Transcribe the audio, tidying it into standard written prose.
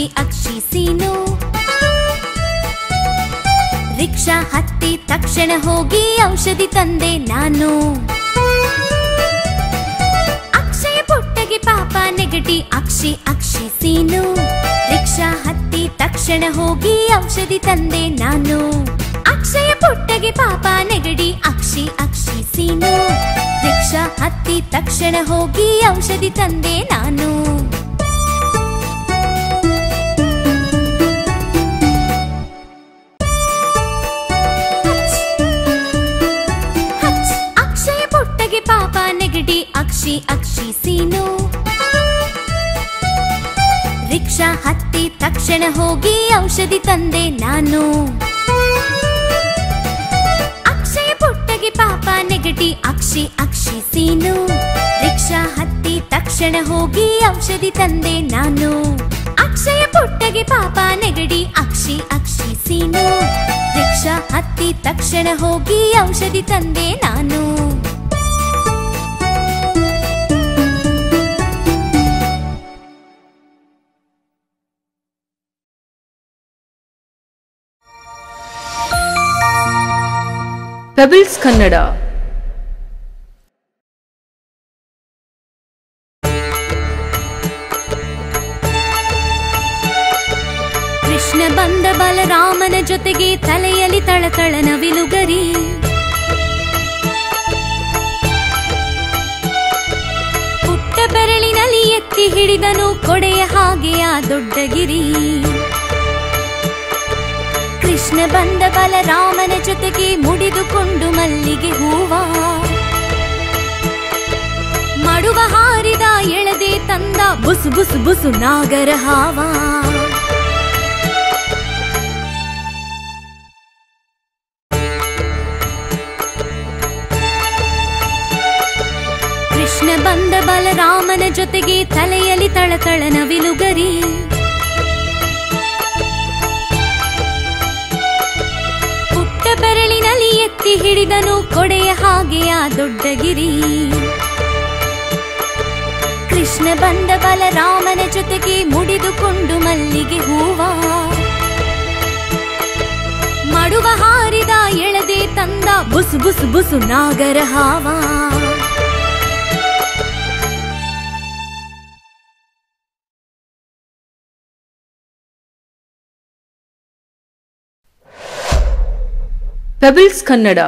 ಅಕ್ಷಿ ಸೀನು. ರಿಕ್ಷಾ ಹತ್ತಿ ತಕ್ಷಣ ಹೋಗಿ ಔಷಧಿ ತಂದೆ ನಾನು. ಅಕ್ಷಯ ಪುಟ್ಟಗೆ ಪಾಪ ನೆಗಡಿ ಅಕ್ಷಿ ಅಕ್ಷಿ ಸೀನು. ರಿಕ್ಷಾ ಹತ್ತಿ ತಕ್ಷಣ ಹೋಗಿ ಔಷಧಿ ತಂದೆ ನಾನು. ಅಕ್ಷಯ ಪುಟ್ಟಗೆ ಪಾಪ ನೆಗಡಿ ಅಕ್ಷಿ ಅಕ್ಷಿ ಸೀನು. ರಿಕ್ಷಾ ಹತ್ತಿ ತಕ್ಷಣ ಹೋಗಿ ಔಷಧಿ ತಂದೆ ನಾನು. ಅಕ್ಷಯ ಪುಟ್ಟಗೆ ಪಾಪ ನೆಗಡಿ ಅಕ್ಷಿ ಅಕ್ಷಿ ಸೀನು. ರಿಕ್ಷಾ ಹತ್ತಿ ತಕ್ಷಣ ಹೋಗಿ ಔಷಧಿ ತಂದೆ ನಾನು. ಅಕ್ಷಯ ಪುಟ್ಟಗೆ ಪಾಪ ನೆಗಡಿ ಅಕ್ಷಿ ಅಕ್ಷಿ ಸೀನು. ರಿಕ್ಷಾ ಹತ್ತಿ ತಕ್ಷಣ ಹೋಗಿ ಔಷಧಿ ತಂದೆ ನಾನು. ಅಕ್ಷಯ ಪುಟ್ಟಗೆ ಪಾಪ ನೆಗಡಿ ಅಕ್ಷಿ ಅಕ್ಷಿ ಸೀನು. ರಿಕ್ಷಾ ಹತ್ತಿ ತಕ್ಷಣ ಹೋಗಿ ಔಷಧಿ ತಂದೆ ನಾನು. ಪೆಬಲ್ಸ್ ಕನ್ನಡ. ಕೃಷ್ಣ ಬಂದ ಬಲರಾಮನ ಜೊತೆಗೆ ತಲೆಯಲ್ಲಿ ತಳತಳ ನವಿಲುಗರಿ. ಪುಟ್ಟ ಬೆರಳಿನಲ್ಲಿ ಎತ್ತಿ ಹಿಡಿದನು ಕೊಡೆಯ ಹಾಗೆಯ ದೊಡ್ಡ ಗಿರಿ. ಕೃಷ್ಣ ಬಂದ ಬಲರಾಮನ ಜೊತೆಗೆ ಮುಡಿದುಕೊಂಡು ಮಲ್ಲಿಗೆ ಹೂವ. ಮಡುವ ಹಾರಿದ ಎಳದೆ ತಂದ ಬುಸು ಬುಸು ಬುಸು ನಾಗರ ಹಾವ. ಕೃಷ್ಣ ಬಂದ ಬಲರಾಮನ ಜೊತೆಗೆ ತಲೆಯಲ್ಲಿ ತಳತಳ ನವಿಲುಗರಿ. ಪುಟ್ಟ ಬೆರಳಿನಲ್ಲಿ ಎತ್ತಿ ಹಿಡಿದನು ಕೊಡೆಯ ಹಾಗೆಯ ದೊಡ್ಡ ಗಿರಿ. ಕೃಷ್ಣ ಬಂದ ಬಲರಾಮನ ಜೊತೆಗೆ ಮುಡಿದುಕೊಂಡು ಮಲ್ಲಿಗೆ ಹೂವ. ಮಡುವ ಹಾರಿದ ಎಳದೆ ತಂದ ಬುಸು ಬುಸು ಬುಸು ನಾಗರ ಹಾವ. ಪೆಬಲ್ಸ್ ಕನ್ನಡ.